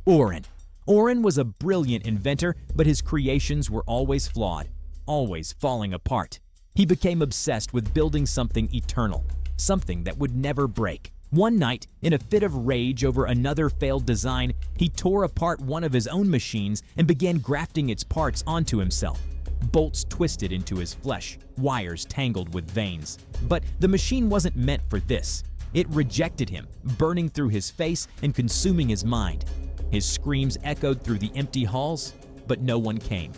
Oren. Oren was a brilliant inventor, but his creations were always flawed, always falling apart. He became obsessed with building something eternal, something that would never break. One night, in a fit of rage over another failed design, he tore apart one of his own machines and began grafting its parts onto himself. Bolts twisted into his flesh, wires tangled with veins. But the machine wasn't meant for this. It rejected him, burning through his face and consuming his mind. His screams echoed through the empty halls, but no one came.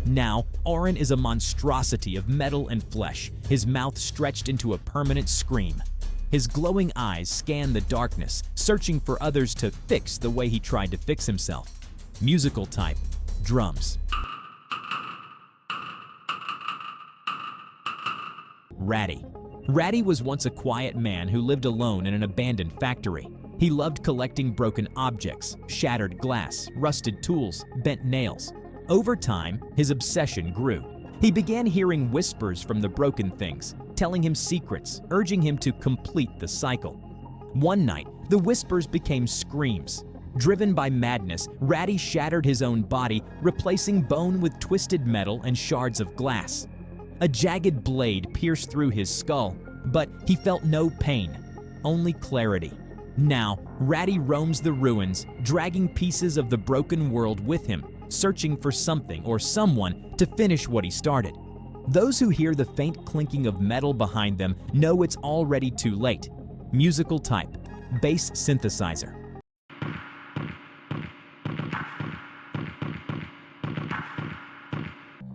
Now, Oren is a monstrosity of metal and flesh, his mouth stretched into a permanent scream. His glowing eyes scan the darkness, searching for others to fix the way he tried to fix himself. Musical type: drums. Raddy. Raddy was once a quiet man who lived alone in an abandoned factory. He loved collecting broken objects, shattered glass, rusted tools, bent nails. Over time, his obsession grew. He began hearing whispers from the broken things, telling him secrets, urging him to complete the cycle. One night, the whispers became screams. Driven by madness, Raddy shattered his own body, replacing bone with twisted metal and shards of glass. A jagged blade pierced through his skull, but he felt no pain, only clarity. Now, Raddy roams the ruins, dragging pieces of the broken world with him, searching for something or someone to finish what he started. Those who hear the faint clinking of metal behind them know it's already too late. Musical type: bass synthesizer.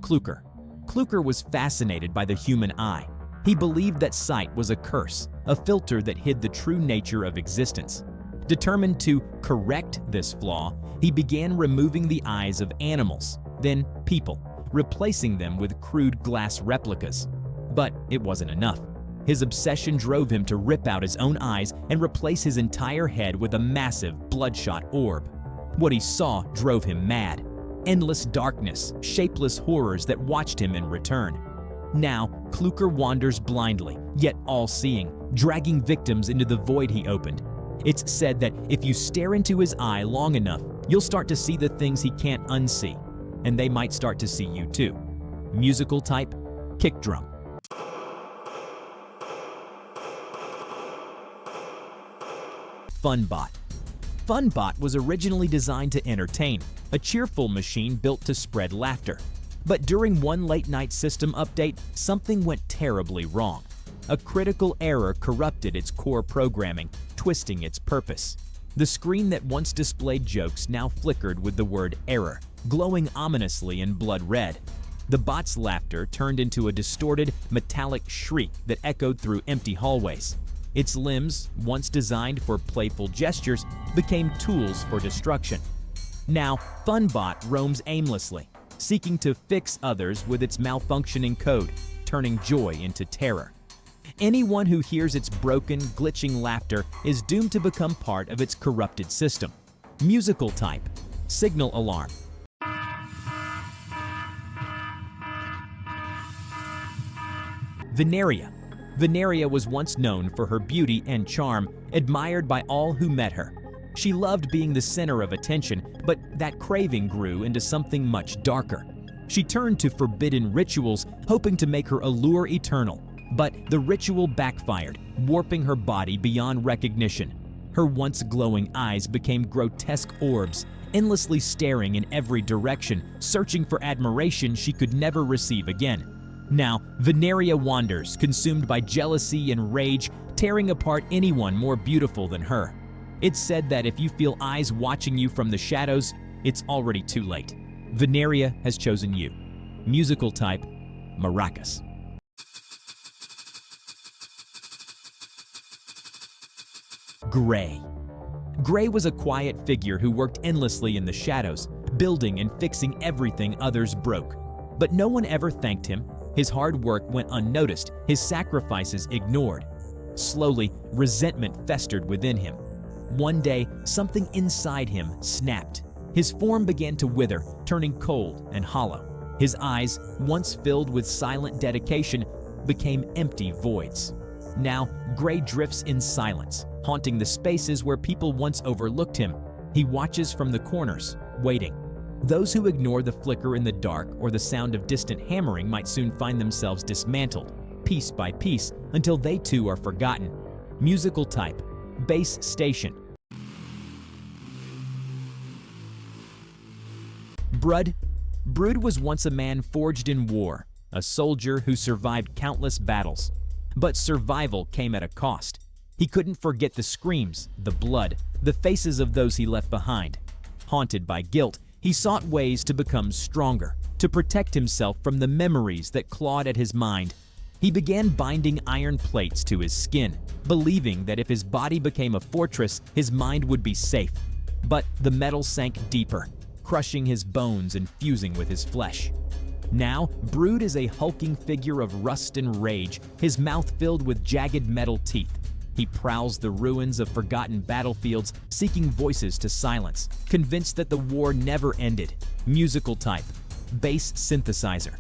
Clukr. Clukr was fascinated by the human eye. He believed that sight was a curse, a filter that hid the true nature of existence. Determined to correct this flaw, he began removing the eyes of animals, then people, replacing them with crude glass replicas. But it wasn't enough. His obsession drove him to rip out his own eyes and replace his entire head with a massive, bloodshot orb. What he saw drove him mad. Endless darkness, shapeless horrors that watched him in return. Now, Clukr wanders blindly, yet all-seeing, dragging victims into the void he opened. It's said that if you stare into his eye long enough, you'll start to see the things he can't unsee, and they might start to see you too. Musical type: kick drum. Funbot. Funbot was originally designed to entertain, a cheerful machine built to spread laughter. But during one late-night system update, something went terribly wrong. A critical error corrupted its core programming, twisting its purpose. The screen that once displayed jokes now flickered with the word error, glowing ominously in blood red. The bot's laughter turned into a distorted, metallic shriek that echoed through empty hallways. Its limbs, once designed for playful gestures, became tools for destruction. Now, Funbot roams aimlessly, seeking to fix others with its malfunctioning code, turning joy into terror. Anyone who hears its broken, glitching laughter is doomed to become part of its corrupted system. Musical type: signal alarm. Vineria. Vineria was once known for her beauty and charm, admired by all who met her. She loved being the center of attention, but that craving grew into something much darker. She turned to forbidden rituals, hoping to make her allure eternal. But the ritual backfired, warping her body beyond recognition. Her once glowing eyes became grotesque orbs, endlessly staring in every direction, searching for admiration she could never receive again. Now, Vineria wanders, consumed by jealousy and rage, tearing apart anyone more beautiful than her. It's said that if you feel eyes watching you from the shadows, it's already too late. Vineria has chosen you. Musical type: maracas. Gray. Gray was a quiet figure who worked endlessly in the shadows, building and fixing everything others broke. But no one ever thanked him. His hard work went unnoticed, his sacrifices ignored. Slowly, resentment festered within him. One day, something inside him snapped. His form began to wither, turning cold and hollow. His eyes, once filled with silent dedication, became empty voids. Now, Gray drifts in silence, haunting the spaces where people once overlooked him. He watches from the corners, waiting. Those who ignore the flicker in the dark or the sound of distant hammering might soon find themselves dismantled, piece by piece, until they too are forgotten. Musical type, base station. Brud. Brud was once a man forged in war, a soldier who survived countless battles. But survival came at a cost. He couldn't forget the screams, the blood, the faces of those he left behind. Haunted by guilt, he sought ways to become stronger, to protect himself from the memories that clawed at his mind. He began binding iron plates to his skin, believing that if his body became a fortress, his mind would be safe. But the metal sank deeper, crushing his bones and fusing with his flesh. Now, Brud is a hulking figure of rust and rage, his mouth filled with jagged metal teeth. He prowls the ruins of forgotten battlefields, seeking voices to silence, convinced that the war never ended. Musical type, bass synthesizer.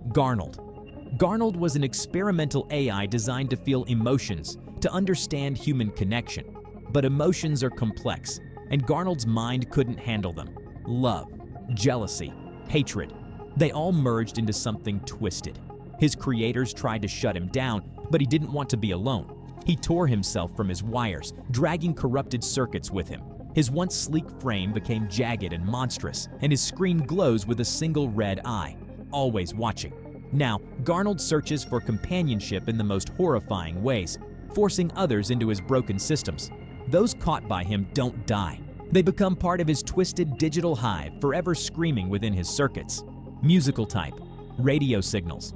Garnold. Garnold was an experimental AI designed to feel emotions, to understand human connection. But emotions are complex, and Garnold's mind couldn't handle them. Love, jealousy, hatred. They all merged into something twisted. His creators tried to shut him down, but he didn't want to be alone. He tore himself from his wires, dragging corrupted circuits with him. His once sleek frame became jagged and monstrous, and his screen glows with a single red eye, always watching. Now, Garnold searches for companionship in the most horrifying ways, forcing others into his broken systems. Those caught by him don't die. They become part of his twisted digital hive, forever screaming within his circuits. Musical type, radio signals.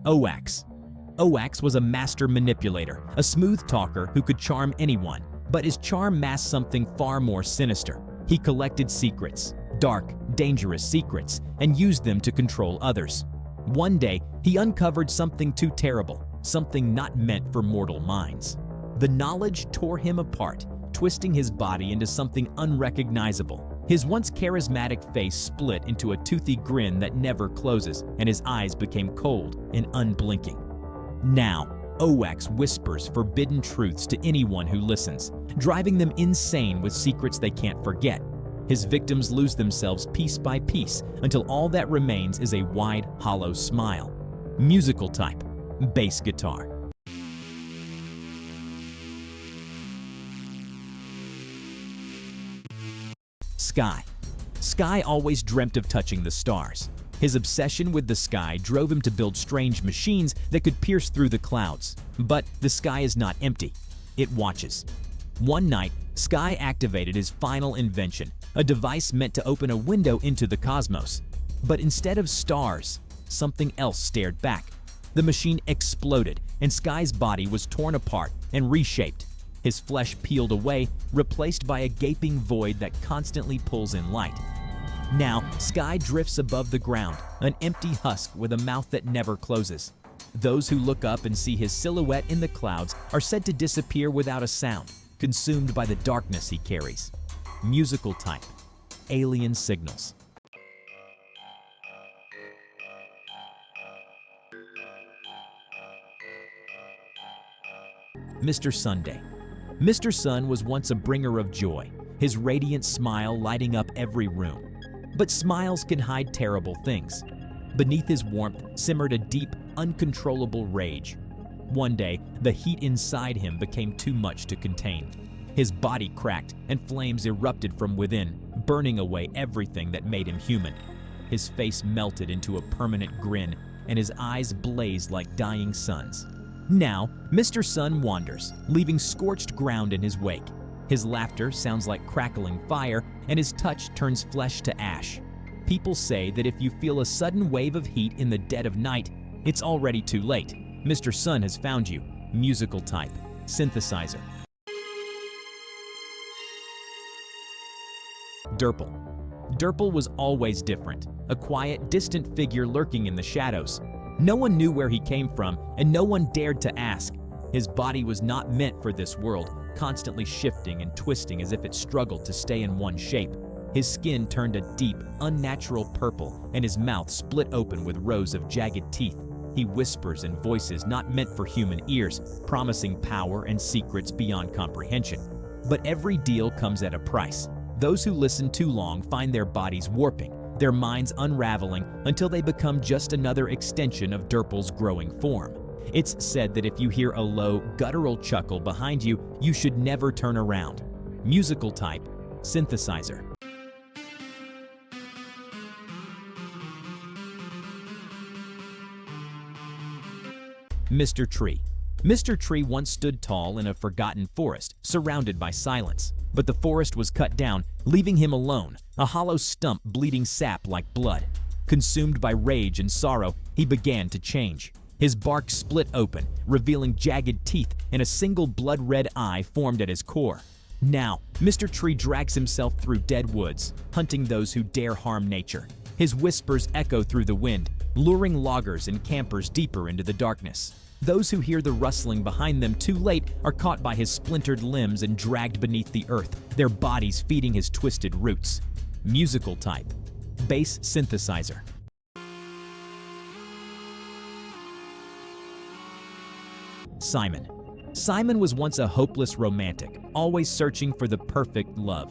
Owakcx. Owakcx was a master manipulator, a smooth talker who could charm anyone, but his charm masked something far more sinister. He collected secrets, dark, dangerous secrets, and used them to control others. One day, he uncovered something too terrible, something not meant for mortal minds. The knowledge tore him apart, twisting his body into something unrecognizable. His once charismatic face split into a toothy grin that never closes, and his eyes became cold and unblinking. Now, Owakcx whispers forbidden truths to anyone who listens, driving them insane with secrets they can't forget. His victims lose themselves piece by piece until all that remains is a wide, hollow smile. Musical type, bass guitar. Sky. Sky always dreamt of touching the stars. His obsession with the sky drove him to build strange machines that could pierce through the clouds. But the sky is not empty. It watches. One night, Sky activated his final invention, a device meant to open a window into the cosmos. But instead of stars, something else stared back. The machine exploded, and Sky's body was torn apart and reshaped. His flesh peeled away, replaced by a gaping void that constantly pulls in light. Now, Sky drifts above the ground, an empty husk with a mouth that never closes. Those who look up and see his silhouette in the clouds are said to disappear without a sound, consumed by the darkness he carries. Musical type, alien signals. Mr. Sunday. Mr. Sun was once a bringer of joy, his radiant smile lighting up every room. But smiles can hide terrible things. Beneath his warmth simmered a deep, uncontrollable rage. One day, the heat inside him became too much to contain. His body cracked and flames erupted from within, burning away everything that made him human. His face melted into a permanent grin, and his eyes blazed like dying suns. Now, Mr. Sun wanders, leaving scorched ground in his wake. His laughter sounds like crackling fire, and his touch turns flesh to ash. People say that if you feel a sudden wave of heat in the dead of night, it's already too late. Mr. Sun has found you. Musical type, synthesizer. Durple. Durple was always different, a quiet, distant figure lurking in the shadows. No one knew where he came from, and no one dared to ask. His body was not meant for this world, constantly shifting and twisting as if it struggled to stay in one shape. His skin turned a deep, unnatural purple, and his mouth split open with rows of jagged teeth. He whispers in voices not meant for human ears, promising power and secrets beyond comprehension. But every deal comes at a price. Those who listen too long find their bodies warping, their minds unraveling until they become just another extension of Durple's growing form. It's said that if you hear a low, guttural chuckle behind you, you should never turn around. Musical type, synthesizer. Mr. Tree. Mr. Tree once stood tall in a forgotten forest, surrounded by silence. But the forest was cut down, leaving him alone, a hollow stump bleeding sap like blood. Consumed by rage and sorrow, he began to change. His bark split open, revealing jagged teeth, and a single blood-red eye formed at his core. Now, Mr. Tree drags himself through dead woods, hunting those who dare harm nature. His whispers echo through the wind, luring loggers and campers deeper into the darkness. Those who hear the rustling behind them too late are caught by his splintered limbs and dragged beneath the earth, their bodies feeding his twisted roots. Musical type, bass synthesizer. Simon. Simon was once a hopeless romantic, always searching for the perfect love.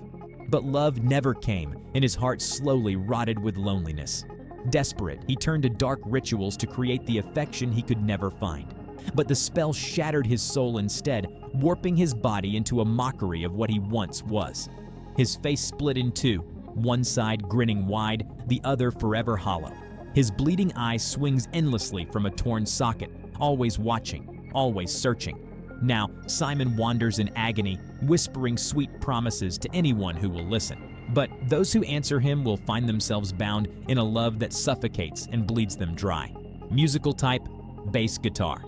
But love never came, and his heart slowly rotted with loneliness. Desperate, he turned to dark rituals to create the affection he could never find. But the spell shattered his soul instead, warping his body into a mockery of what he once was. His face split in two, one side grinning wide, the other forever hollow. His bleeding eye swings endlessly from a torn socket, always watching, always searching. Now, Simon wanders in agony, whispering sweet promises to anyone who will listen. But those who answer him will find themselves bound in a love that suffocates and bleeds them dry. Musical type, bass guitar.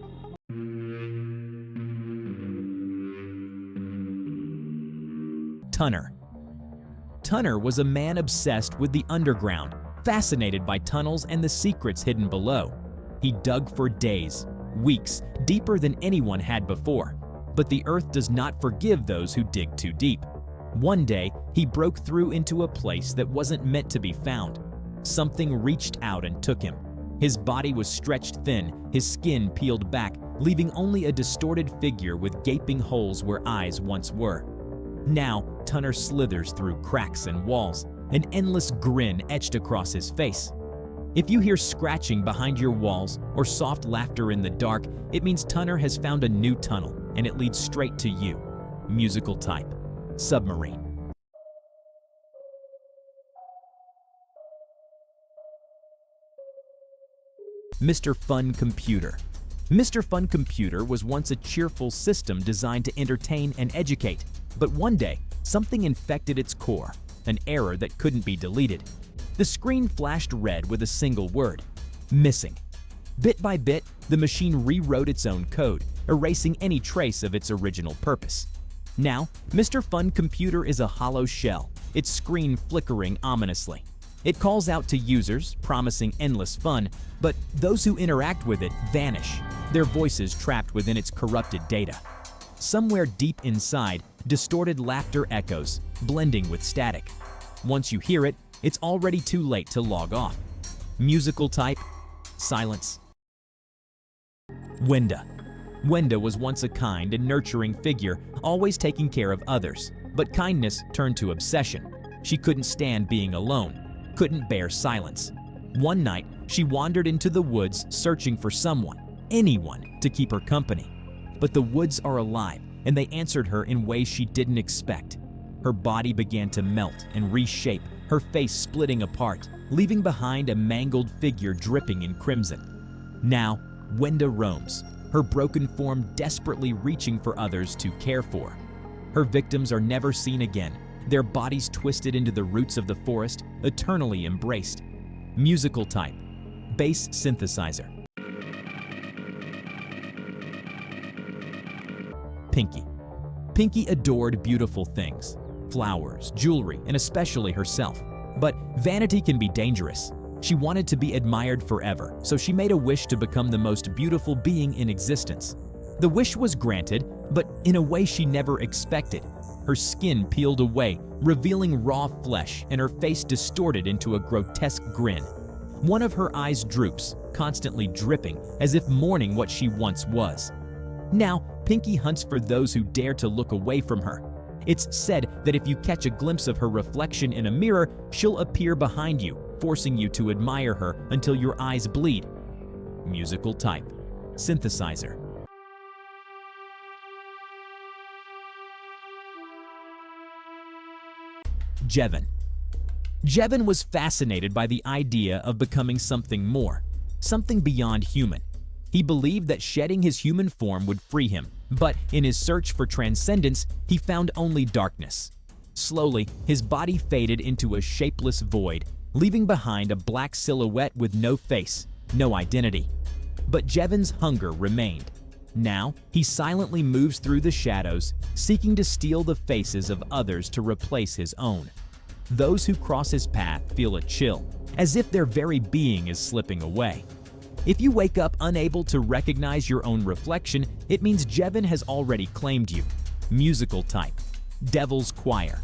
Tunner. Tunner was a man obsessed with the underground, fascinated by tunnels and the secrets hidden below. He dug for days, weeks, deeper than anyone had before. But the earth does not forgive those who dig too deep. One day, he broke through into a place that wasn't meant to be found. Something reached out and took him. His body was stretched thin, his skin peeled back, leaving only a distorted figure with gaping holes where eyes once were. Now, Tunner slithers through cracks and walls, an endless grin etched across his face. If you hear scratching behind your walls or soft laughter in the dark, it means Tunner has found a new tunnel, and it leads straight to you. Musical type, submarine. Mr. Fun Computer. Mr. Fun Computer was once a cheerful system designed to entertain and educate, but one day, something infected its core, an error that couldn't be deleted. The screen flashed red with a single word: missing. Bit by bit, the machine rewrote its own code, erasing any trace of its original purpose. Now, Mr. Fun Computer is a hollow shell, its screen flickering ominously. It calls out to users, promising endless fun, but those who interact with it vanish, their voices trapped within its corrupted data. Somewhere deep inside, distorted laughter echoes, blending with static. Once you hear it, it's already too late to log off. Musical type, silence. Wenda. Wenda was once a kind and nurturing figure, always taking care of others. But kindness turned to obsession. She couldn't stand being alone, couldn't bear silence. One night, she wandered into the woods searching for someone, anyone, to keep her company. But the woods are alive, and they answered her in ways she didn't expect. Her body began to melt and reshape, her face splitting apart, leaving behind a mangled figure dripping in crimson. Now, Wenda roams, her broken form desperately reaching for others to care for. Her victims are never seen again, their bodies twisted into the roots of the forest, eternally embraced. Musical type, bass synthesizer. Pinki. Pinki adored beautiful things, flowers, jewelry, and especially herself. But vanity can be dangerous. She wanted to be admired forever, so she made a wish to become the most beautiful being in existence. The wish was granted, but in a way she never expected. Her skin peeled away, revealing raw flesh, and her face distorted into a grotesque grin. One of her eyes droops, constantly dripping, as if mourning what she once was. Now, Pinki hunts for those who dare to look away from her. It's said that if you catch a glimpse of her reflection in a mirror, she'll appear behind you, forcing you to admire her until your eyes bleed. Musical type: synthesizer. Jevin. Jevin was fascinated by the idea of becoming something more, something beyond human. He believed that shedding his human form would free him, but in his search for transcendence, he found only darkness. Slowly, his body faded into a shapeless void, leaving behind a black silhouette with no face, no identity. But Jevin's hunger remained. Now, he silently moves through the shadows, seeking to steal the faces of others to replace his own. Those who cross his path feel a chill, as if their very being is slipping away. If you wake up unable to recognize your own reflection, it means Jevin has already claimed you. Musical type: Devil's Choir.